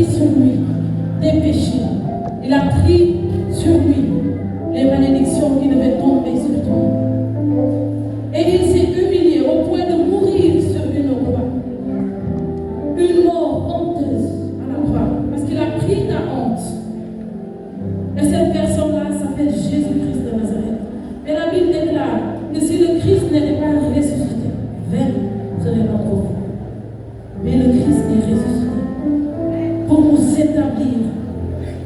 pris sur lui tes péchés. Il a pris sur lui les malédictions qui devaient tomber sur toi. Et il s'est humilié au point de mourir sur une croix. Une mort honteuse à la croix. Parce qu'il a pris ta honte. Et cette personne-là s'appelle Jésus-Christ de Nazareth. Et la Bible déclare que si le Christ n'était pas ressuscité, vain serait notre foi. Mais le Christ est ressuscité pour nous établir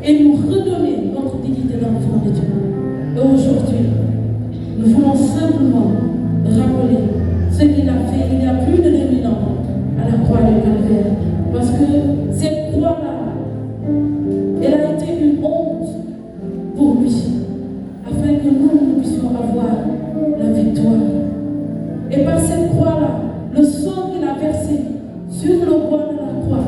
et nous redonner notre dignité d'enfant de Dieu. Et aujourd'hui, nous voulons simplement rappeler ce qu'il a fait il y a plus de 2000 ans à la croix du Calvaire. Parce que cette croix-là, elle a été une honte pour lui, afin que nous puissions avoir la victoire. Et par cette croix-là, le sang qu'il a versé sur le bois de la croix,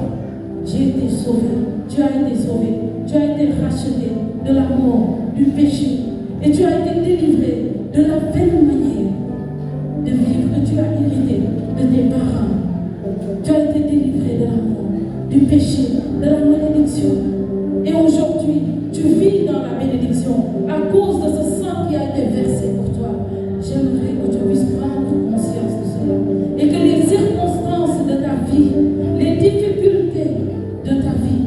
j'ai été sauvé, tu as été sauvé, tu as été racheté de la mort, du péché, et tu as été délivré de la vaine manière de vivre que tu as hérité de tes parents. Tu as été délivré de la mort, du péché, de la malédiction. Et aujourd'hui, tu vis dans la bénédiction à cause de ce sang qui a été versé pour toi. J'aimerais que tu puisses prendre conscience de cela. Et que les circonstances de ta vie, les difficultés de ta vie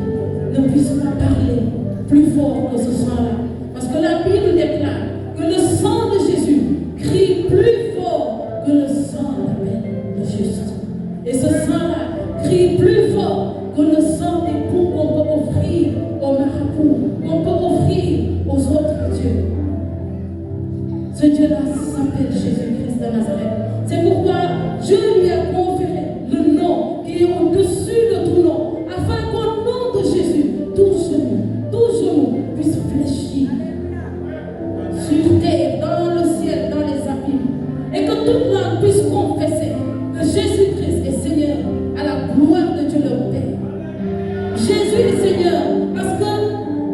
ne puissent pas parler plus fort que ce sang-là. Parce que la Bible déclare que le sang de Jésus crie plus fort que le sang de juste. Et ce sang-là crie plus fort que le sang des coups qu'on peut offrir aux marabouts, qu'on peut offrir aux autres dieux. Ce Dieu-là s'appelle Jésus-Christ de Nazareth. C'est pourquoi Dieu lui a conféré le nom qui est au-dessus de tout nom, afin qu'au nom de Jésus, tout genou puisse fléchir sur terre, dans le ciel, dans les abîmes, et que toute langue puisse confesser que Jésus-Christ est Seigneur à la gloire de Dieu le Père. Jésus est Seigneur parce que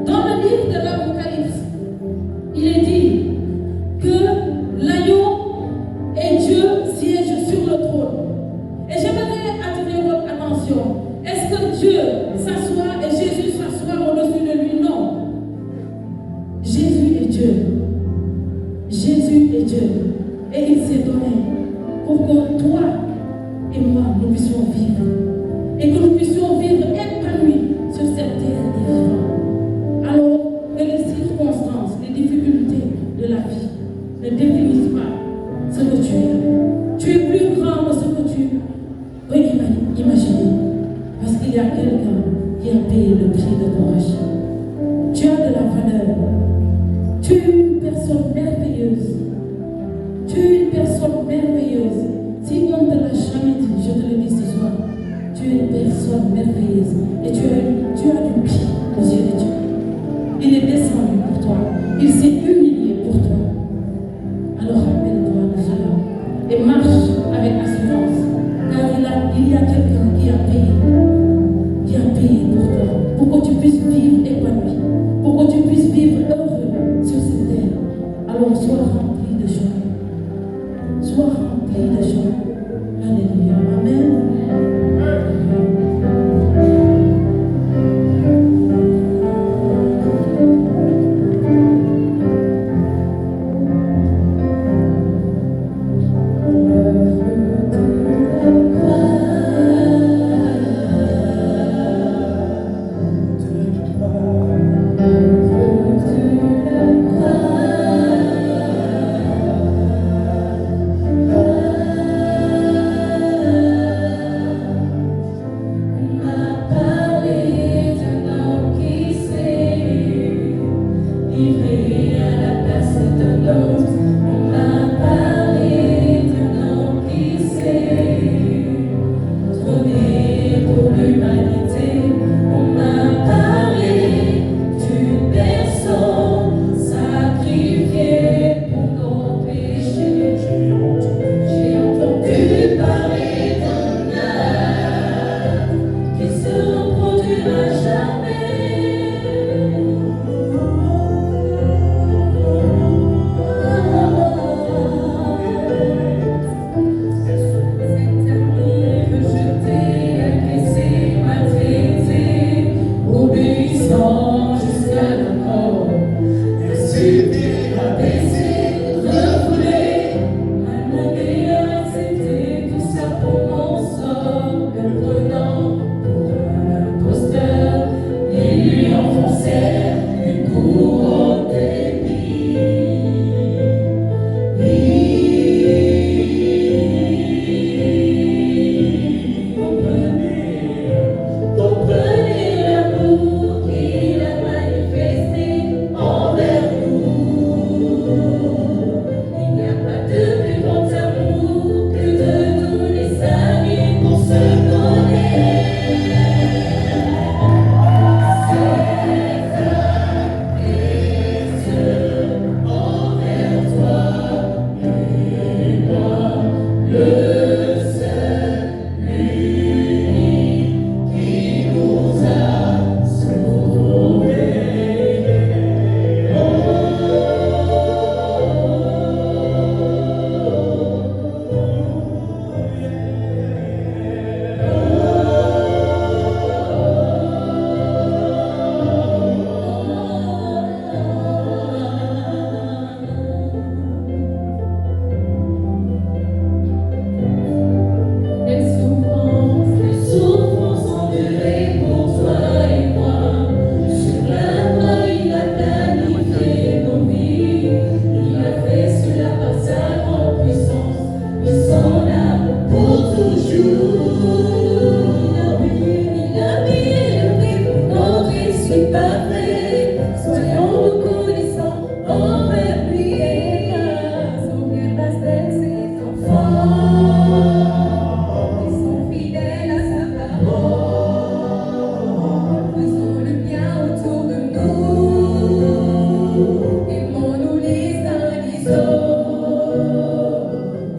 dans le livre de l'Apocalypse, il est dit que l'agneau et Dieu siègent sur le trône. Et j'aimerais attirer votre attention. Est-ce que Dieu s'assoit et Jésus s'assoit au-dessus de lui? Non. Jésus est Dieu. Jésus est Dieu. Et il s'est donné pour que toi et moi, nous puissions vivre. Et que nous puissions vivre épanouis sur cette terre des vivants. Alors que les circonstances, les difficultés de la vie ne définissent pas ce que tu es. Tu es plus grand que ce que tu peux imaginer. Parce qu'il y a quelqu'un qui a payé le prix de ton rachat. Tu as de la valeur. Tu es une personne merveilleuse. Tu es une personne merveilleuse. Si on ne te l'a jamais dit, je te le dis ce soir. Tu es une personne merveilleuse. Et tu as du pied aux yeux de Dieu. Il est descendu pour toi. Il s'est humilié pour toi. Alors rappelle-toi de cela. Et marche avec assurance. Car il y a quelqu'un qui a payé pour toi. Pour que tu puisses vivre épanoui. Pour que tu puisses vivre heureux sur cette terre. Alors sois rempli de joie. Sois rempli de joie. Alléluia. Amen. Les souffrances ont duré pour toi et moi. Sur la croix, il a planifié nos vies. Il a fait cela par sa grande puissance et son amour pour toujours. Il a payé le prix pour notre issue parfaite. Soyons reconnaissants envers lui et grâce au grâce d'être ses enfants. Ils sont fidèles à sa parole. Faisons le bien autour de nous. Aimons-nous les uns les autres.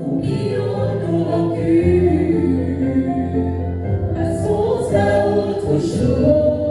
Oublions nos rancunes. Passons à autre chose.